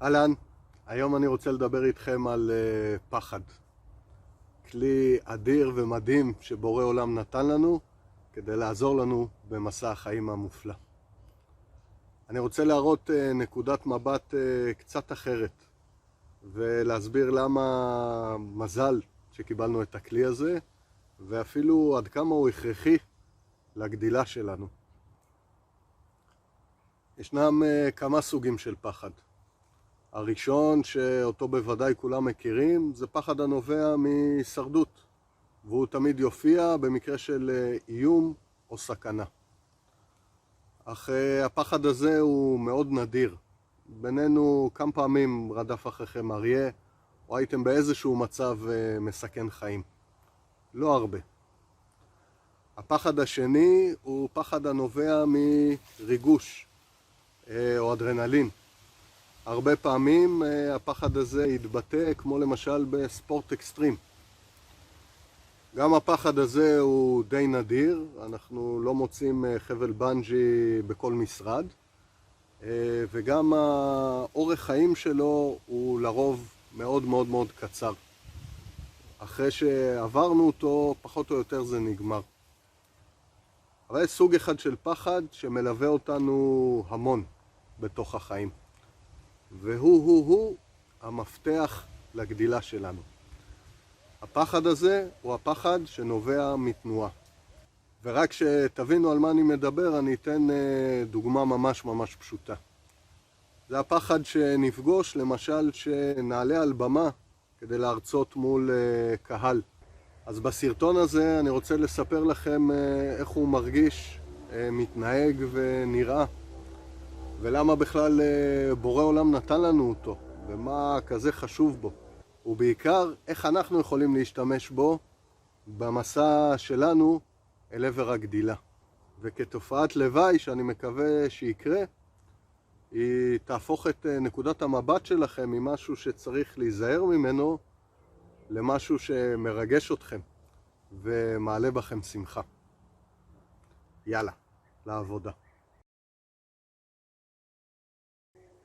אהלן, היום אני רוצה לדבר איתכם על פחד. כלי אדיר ומדהים שבורא עולם נתן לנו כדי לעזור לנו במסע החיים המופלא. אני רוצה להראות נקודת מבט קצת אחרת ולהסביר למה מזל שקיבלנו את הכלי הזה ואפילו עד כמה הוא הכרחי לגדילה שלנו. ישנם כמה סוגים של פחד. הראשון, שאותו בוודאי כולם מכירים, זה פחד הנובע מהישרדות, והוא תמיד יופיע במקרה של איום או סכנה. אך הפחד הזה הוא מאוד נדיר. בינינו כמה פעמים רדף אחריכם אריה, או הייתם באיזשהו מצב מסכן חיים. לא הרבה. הפחד השני הוא פחד הנובע מריגוש או אדרנלין. הרבה פעמים הפחד הזה יתבטא כמו למשל בספורט אקסטרים. גם הפחד הזה הוא די נדיר, אנחנו לא מוצאים חבל בנג'י בכל משרד, וגם האורך חיים שלו הוא לרוב מאוד מאוד מאוד קצר. אחרי שעברנו אותו, פחות או יותר זה נגמר. אבל יש סוג אחד של פחד שמלווה אותנו המון בתוך החיים. והוא המפתח לגדילה שלנו. הפחד הזה הוא הפחד שנובע מתנועה. ורק שתבינו על מה אני מדבר, אני אתן דוגמה ממש פשוטה. זה הפחד שנפגוש, למשל, שנעלה על במה כדי להרצות מול קהל. אז בסרטון הזה אני רוצה לספר לכם איך הוא מרגיש, מתנהג ונראה. ולמה בכלל בורא עולם נתן לנו אותו, ומה כזה חשוב בו. ובעיקר, איך אנחנו יכולים להשתמש בו במסע שלנו אל עבר הגדילה. וכתופעת לוואי שאני מקווה שיקרה, היא תהפוך את נקודת המבט שלכם ממשהו שצריך להיזהר ממנו, למשהו שמרגש אתכם ומעלה בכם שמחה. יאללה, לעבודה.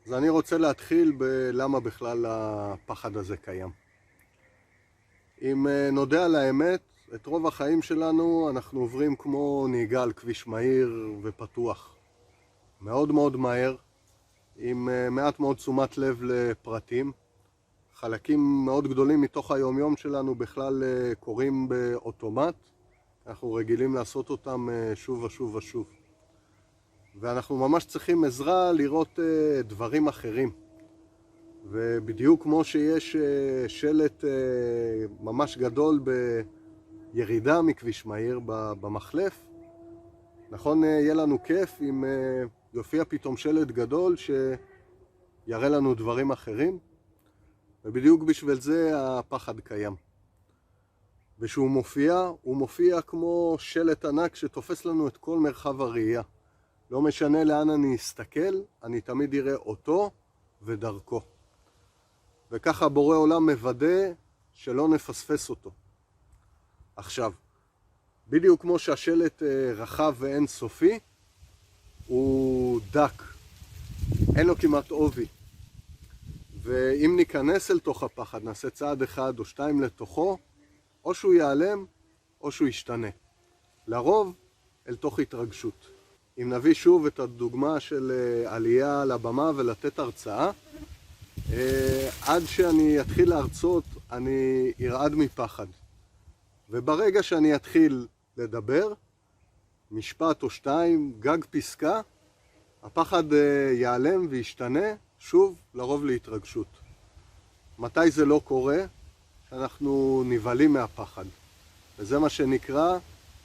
אז אני רוצה להתחיל בלמה בכלל הפחד הזה קיים. אם נודע על האמת, את רוב החיים שלנו אנחנו עוברים כמו נהיגה על כביש מהיר ופתוח. מאוד מאוד מהר, עם מעט מאוד תשומת לב לפרטים. חלקים מאוד גדולים מתוך היום-יום שלנו בכלל קורים באוטומט. אנחנו רגילים לעשות אותם שוב ושוב ושוב. ואנחנו ממש צריכים עזרה לראות דברים אחרים. ובדיוק כמו שיש שלט ממש גדול בירידה מכביש מהיר במחלף, נכון, יהיה לנו כיף אם יופיע פתאום שלט גדול שיראה לנו דברים אחרים, ובדיוק בשביל זה הפחד קיים. ושהוא מופיע, הוא מופיע כמו שלט ענק שתופס לנו את כל מרחב הראייה. לא משנה לאן אני אסתכל, אני תמיד אראה אותו ודרכו. וככה בורא עולם מוודא שלא נפספס אותו. עכשיו, בדיוק כמו שהשלט רחב ואין סופי, הוא דק. אין לו כמעט עובי. ואם ניכנס אל תוך הפחד, נעשה צעד אחד או שתיים לתוכו, או שהוא ייעלם או שהוא ישתנה. לרוב, אל תוך התרגשות. אם נביא שוב את הדוגמה של עלייה לבמה ולתת הרצאה, עד שאני אתחיל להרצות אני ארעד מפחד. וברגע שאני אתחיל לדבר, משפט או שתיים, גג פסקה, הפחד ייעלם וישתנה שוב לרוב להתרגשות. מתי זה לא קורה? שאנחנו נבהלים מהפחד. וזה מה שנקרא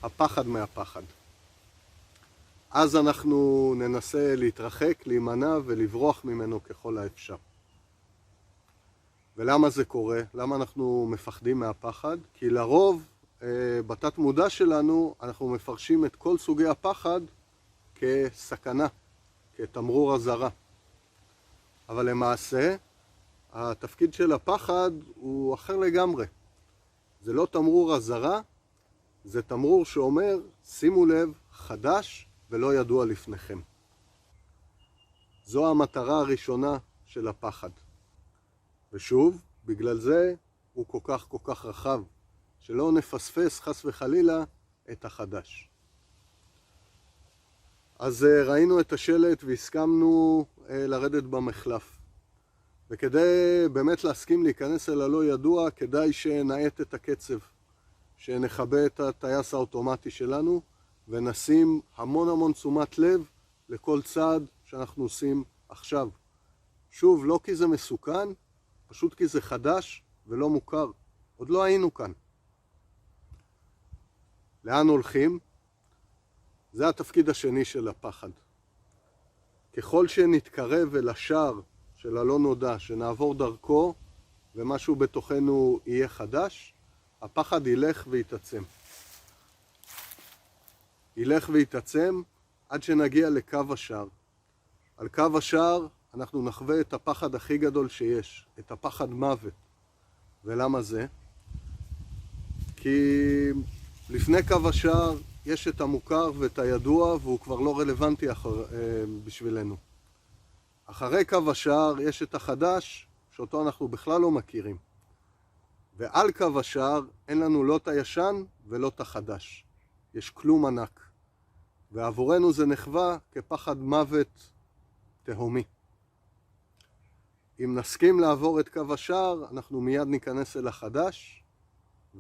הפחד מהפחד. אז אנחנו ננסה להתרחק, להימנע ולברוח ממנו ככל האפשר. ולמה זה קורה? למה אנחנו מפחדים מהפחד? כי לרוב, בתת מודע שלנו, אנחנו מפרשים את כל סוגי הפחד כסכנה, כתמרור אזהרה. אבל למעשה, התפקיד של הפחד הוא אחר לגמרי. זה לא תמרור אזהרה, זה תמרור שאומר, שימו לב, חדש ולא ידוע לפניכם. זו המטרה הראשונה של הפחד. ושוב, בגלל זה הוא כל כך רחב, שלא נפספס חס וחלילה את החדש. אז ראינו את השלט והסכמנו לרדת במחלף. וכדי באמת להסכים להיכנס אל הלא ידוע, כדאי שנעט את הקצב, שנחבא את הטייס האוטומטי שלנו, ונשים המון תשומת לב לכל צעד שאנחנו עושים עכשיו. שוב, לא כי זה מסוכן, פשוט כי זה חדש ולא מוכר. עוד לא היינו כאן. לאן הולכים? זה התפקיד השני של הפחד. ככל שנתקרב אל השער של הלא נודע, שנעבור דרכו ומשהו בתוכנו יהיה חדש, הפחד ילך ויתעצם. ילך ויתעצם עד שנגיע לקו השער. על קו השער אנחנו נחווה את הפחד הכי גדול שיש, את הפחד מוות. ולמה זה? כי לפני קו השער יש את המוכר ואת הידוע, והוא כבר לא רלוונטי בשבילנו. אחרי קו השער יש את החדש, שאותו אנחנו בכלל לא מכירים. ועל קו השער אין לנו לא את הישן ולא את החדש. יש כלום ענק. ועבורנו זה נחווה כפחד מוות תהומי. אם נסכים לעבור את קו השער, אנחנו מיד ניכנס אל החדש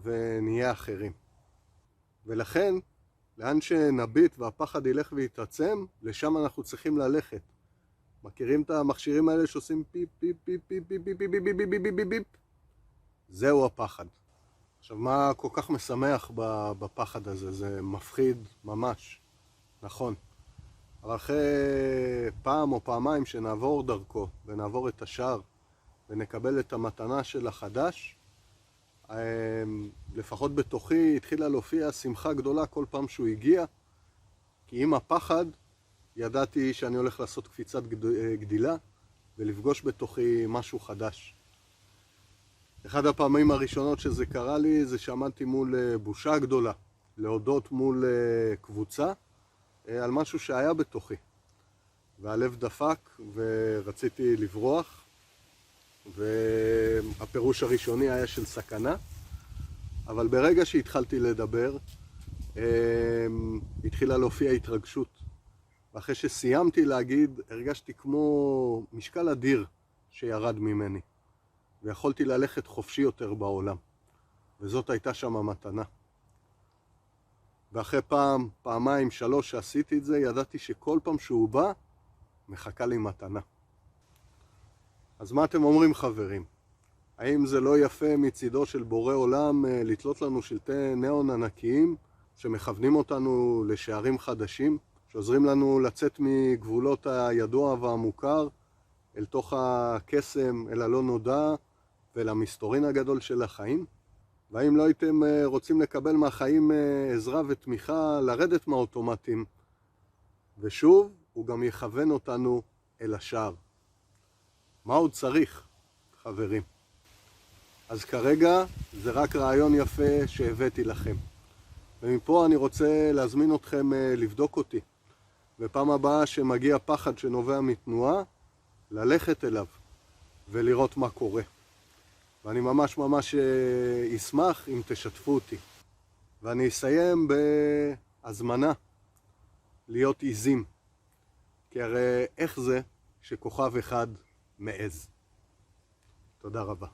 ונהיה אחרים. ולכן, לאן שנביט והפחד ילך ויתעצם, לשם אנחנו צריכים ללכת. מכירים את המכשירים האלה שעושים פיפ פיפ פיפ פיפ פיפ פיפ פיפ פיפ פיפ פיפ פיפ פיפ? זהו הפחד. עכשיו, מה כל כך משמח בפחד הזה? זה מפחיד ממש, נכון. אבל אחרי פעם או פעמיים שנעבור דרכו ונעבור את השער ונקבל את המתנה של החדש, לפחות בתוכי התחילה להופיע שמחה גדולה כל פעם שהוא הגיע, כי עם הפחד ידעתי שאני הולך לעשות קפיצת גדילה ולפגוש בתוכי משהו חדש. אחד הפעמים הראשונות שזה קרה לי זה שעמדתי מול בושה גדולה, להודות מול קבוצה על משהו שהיה בתוכי. והלב דפק ורציתי לברוח, והפירוש הראשוני היה של סכנה, אבל ברגע שהתחלתי לדבר התחילה להופיע התרגשות. ואחרי שסיימתי להגיד הרגשתי כמו משקל אדיר שירד ממני, ויכולתי ללכת חופשי יותר בעולם, וזאת הייתה שם המתנה. ואחרי פעם, פעמיים, 3 שעשיתי את זה, ידעתי שכל פעם שהוא בא מחכה לי מתנה. אז מה אתם אומרים, חברים? האם זה לא יפה מצידו של בורא עולם לתלות לנו שלטי ניאון ענקיים שמכוונים אותנו לשערים חדשים, שעוזרים לנו לצאת מגבולות הידוע והמוכר אל תוך הקסם, אל הלא נודע ואל המסתורין הגדול של החיים? והאם לא הייתם רוצים לקבל מהחיים עזרה ותמיכה לרדת מהאוטומטים? ושוב, הוא גם יכוון אותנו אל השער. מה עוד צריך, חברים? אז כרגע זה רק רעיון יפה שהבאתי לכם. ומפה אני רוצה להזמין אתכם לבדוק אותי. בפעם הבאה שמגיע פחד שנובע מתנועה, ללכת אליו ולראות מה קורה. ואני ממש אשמח אם תשתפו אותי. ואני אסיים בהזמנה להיות עיזים. כי הרי איך זה שכוכב אחד מעז? תודה רבה.